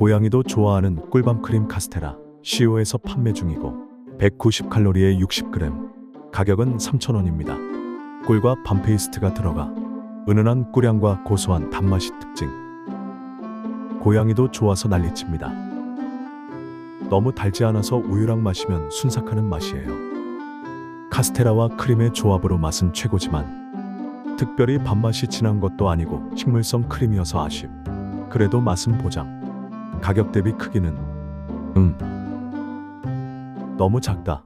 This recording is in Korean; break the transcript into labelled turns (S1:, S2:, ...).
S1: 고양이도 좋아하는 꿀밤 크림 카스테라. 시오에서 판매 중이고 190칼로리에 60g. 가격은 3,000원입니다. 꿀과 밤 페이스트가 들어가 은은한 꿀향과 고소한 단맛이 특징. 고양이도 좋아서 난리칩니다. 너무 달지 않아서 우유랑 마시면 순삭하는 맛이에요. 카스테라와 크림의 조합으로 맛은 최고지만 특별히 밥맛이 진한 것도 아니고 식물성 크림이어서 아쉽. 그래도 맛은 보장. 가격 대비 크기는 너무 작다.